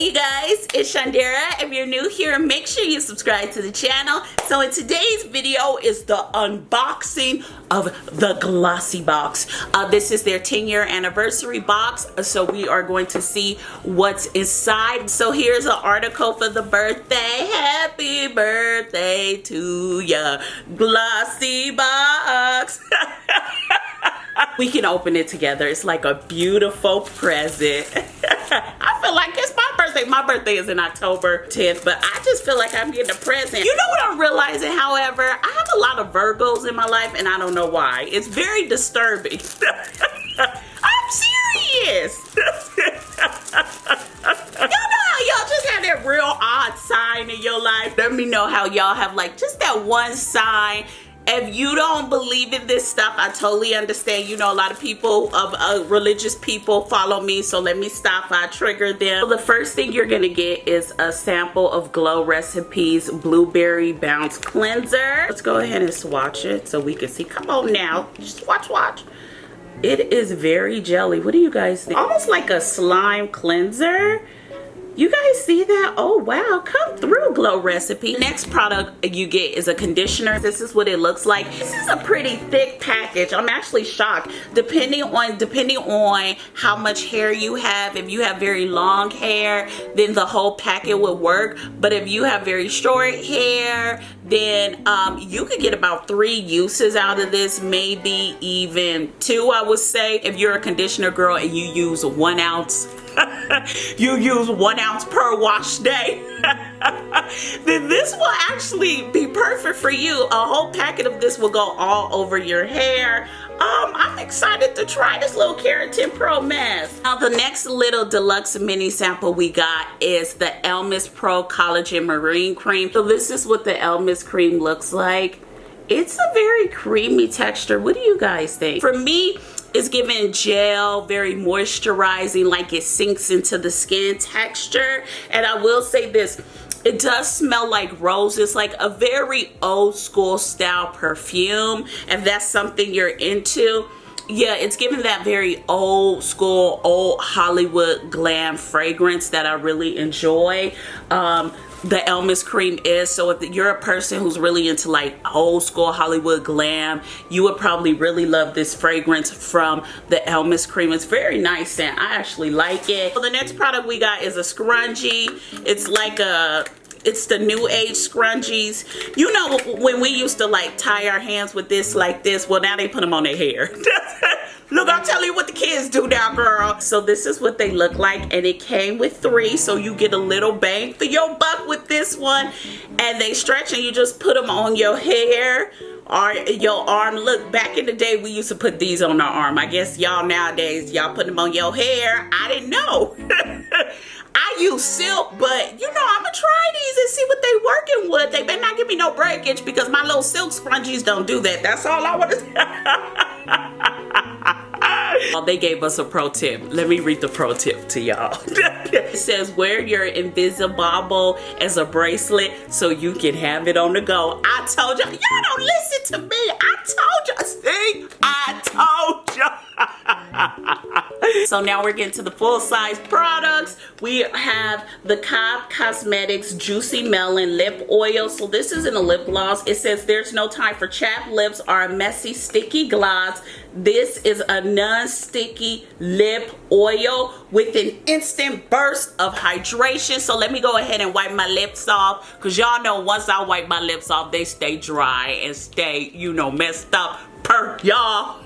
Hey guys, it's Shundara. If you're new here, make sure you subscribe to the channel. So in today's video is the unboxing of the Glossy box. This is their 10-year anniversary box, so we are going to see what's inside. So here's an article for the birthday. Happy birthday to ya, Glossy box. We can open it together. It's like a beautiful present. I feel like it's my birthday. My birthday is in October 10th, but I just feel like I'm getting a present. You know what I'm realizing, however? I have a lot of Virgos in my life, and I don't know why. It's very disturbing. I'm serious. Y'all know how y'all just have that real odd sign in your life? Let me know how y'all have like just that one sign. If you don't believe in this stuff, I totally understand. You know, a lot of people, religious people follow me, so let me stop if I trigger them. So the first thing you're gonna get is a sample of Glow Recipes Blueberry Bounce Cleanser. Let's go ahead and swatch it so we can see. Come on now, just watch. It is very jelly. What do you guys think? Almost like a slime cleanser. You guys see that? Oh wow, come through, Glow Recipe. Next product you get is a conditioner. This is what it looks like. This is a pretty thick package. I'm actually shocked. Depending on how much hair you have. If you have very long hair, then the whole packet would work. But if you have very short hair, then you could get about 3 uses out of this, maybe even 2, I would say. If you're a conditioner girl and you use 1 ounce, you use 1 ounce per wash day, then this will actually be perfect for you. A whole packet of this will go all over your hair. I'm excited to try this little Keratin Pro mask. Now the next little deluxe mini sample we got is the Elmis Pro Collagen Marine Cream. So this is what the Elmis cream looks like. It's a very creamy texture. What do you guys think? For me, it's giving gel, very moisturizing, like it sinks into the skin texture. And I will say this, it does smell like roses, like a very old school style perfume. If that's something you're into, yeah, it's giving that very old school, old Hollywood glam fragrance that I really enjoy. The Elmis cream is. So if you're a person who's really into like old school Hollywood glam, you would probably really love this fragrance from the Elmis cream. It's very nice and I actually like it. So the next product we got is a scrunchie. It's like it's the new age scrunchies. You know, when we used to like tie our hands with this like this, well now they put them on their hair. Look, I'll tell you what the kids do now, girl. So this is what they look like, and it came with 3, so you get a little bang for your buck with this one. And they stretch and you just put them on your hair or your arm. Look, back in the day, we used to put these on our arm. I guess y'all nowadays, y'all put them on your hair. I didn't know. I use silk, but you know, I'm gonna try these and see what they working with. They better not give me no breakage because my little silk scrunchies don't do that. That's all I want to say. Well, they gave us a pro tip. Let me read the pro tip to y'all. It says wear your invisible as a bracelet so you can have it on the go. I told y'all. Y'all don't listen to me. I told y'all. See? I told y'all. So now we're getting to the full-size products. We have the Cobb Cosmetics Juicy Melon Lip Oil. So this is in a lip gloss. It says there's no time for chapped lips or a messy, sticky gloss. This is a non-sticky lip oil with an instant burst of hydration. So let me go ahead and wipe my lips off, because y'all know once I wipe my lips off, they stay dry and stay, you know, messed up per y'all.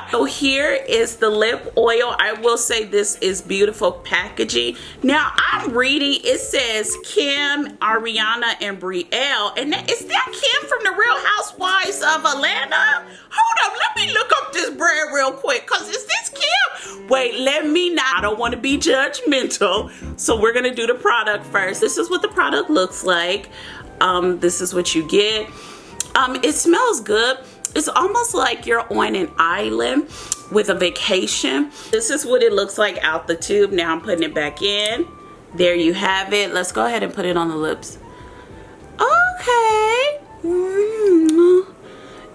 So here is the lip oil. I will say this is beautiful packaging. Now I'm reading, it says Kim, Ariana, and Brielle. And is that Kim from the Real Housewives of Atlanta? Hold up, let me look up this brand real quick, because is this Kim? Wait, let me not. I don't want to be judgmental. So we're going to do the product first. This is what the product looks like. This is what you get. It smells good. It's almost like you're on an island with a vacation. This is what it looks like out the tube. Now I'm putting it back in. There you have it. Let's go ahead and put it on the lips. Okay.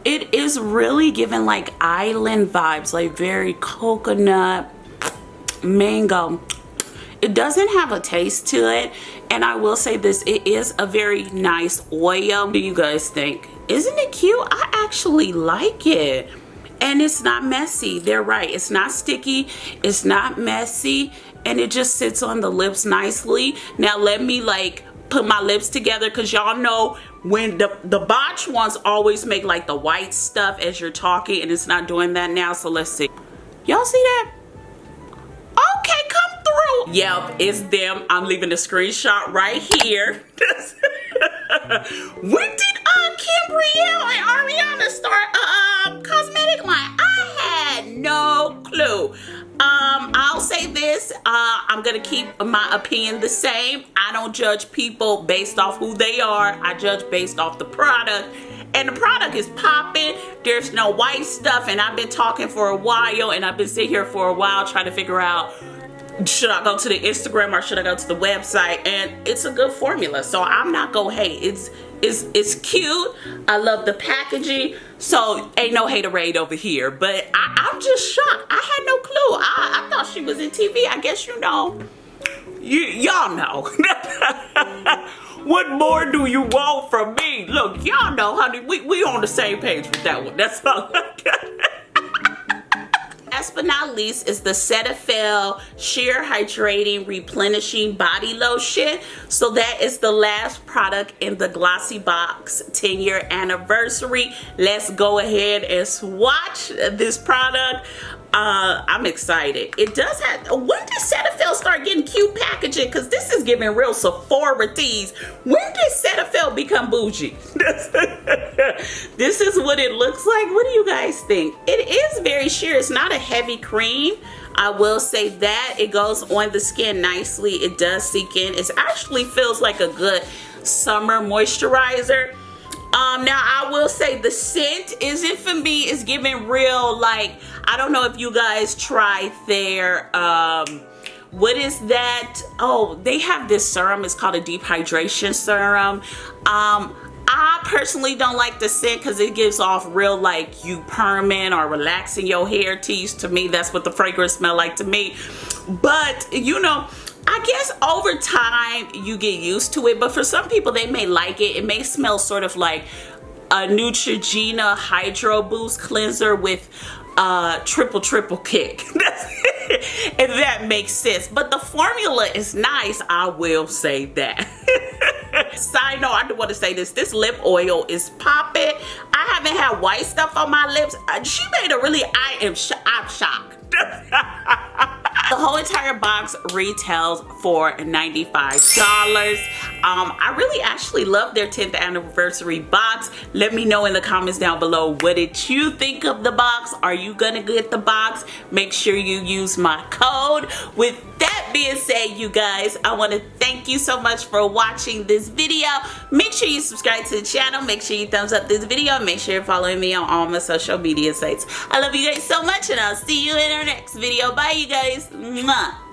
It is really giving like island vibes, like very coconut, mango. It doesn't have a taste to it, and I will say this, it is a very nice oil. What do you guys think? Isn't it cute? I actually like it. And it's not messy. They're right. It's not sticky. It's not messy. And it just sits on the lips nicely. Now let me like put my lips together, because y'all know when the botch ones always make like the white stuff as you're talking, and it's not doing that now. So let's see. Y'all see that? Okay, come through. Yep, it's them. I'm leaving the screenshot right here. When did Kim Brielle and Ariana start a cosmetic line? I had no clue. I'll say this, I'm gonna keep my opinion the same. I don't judge people based off who they are. I judge based off the product. And the product is popping. There's no white stuff, and I've been talking for a while, and I've been sitting here for a while trying to figure out, should I go to the Instagram or should I go to the website? And it's a good formula, so I'm not gonna hate. It's cute. I love the packaging, so ain't no haterade over here. But I'm just shocked. I had no clue. I thought she was in TV. I guess you know. Y'all know. What more do you want from me? Look, y'all know, honey, we on the same page with that one. That's all I got. Last but not least is the Cetaphil Sheer Hydrating Replenishing Body Lotion. So that is the last product in the Glossy Box 10-year anniversary. Let's go ahead and swatch this product. I'm excited. It does have, when did Cetaphil start getting cute packaging? Because this is giving real Sephora tease. When did Cetaphil become bougie? This is what it looks like. What do you guys think? It is very sheer. It's not a heavy cream. I will say that. It goes on the skin nicely. It does seek in. It actually feels like a good summer moisturizer. Now I will say the scent isn't for me. It's giving real, like, I don't know if you guys tried their, what is that? Oh, they have this serum. It's called a deep hydration serum. I personally don't like the scent because it gives off real, like, you perming or relaxing your hair tease. To me, that's what the fragrance smell like to me. But, you know, I guess over time you get used to it, but for some people they may like it. It may smell sort of like a Neutrogena Hydro Boost cleanser with triple kick. If that makes sense. But the formula is nice, I will say that. Side note, I do want to say this lip oil is popping. I haven't had white stuff on my lips. She made a really, I'm shocked. The whole entire box retails for $95. I really actually love their 10th anniversary box. Let me know in the comments down below, what did you think of the box? Are you gonna get the box? Make sure you use my code. With that being said, you guys, I want to thank you so much for watching this video. Make sure you subscribe to the channel. Make sure you thumbs up this video. And make sure you're following me on all my social media sites. I love you guys so much, and I'll see you in our next video. Bye, you guys. Mwah.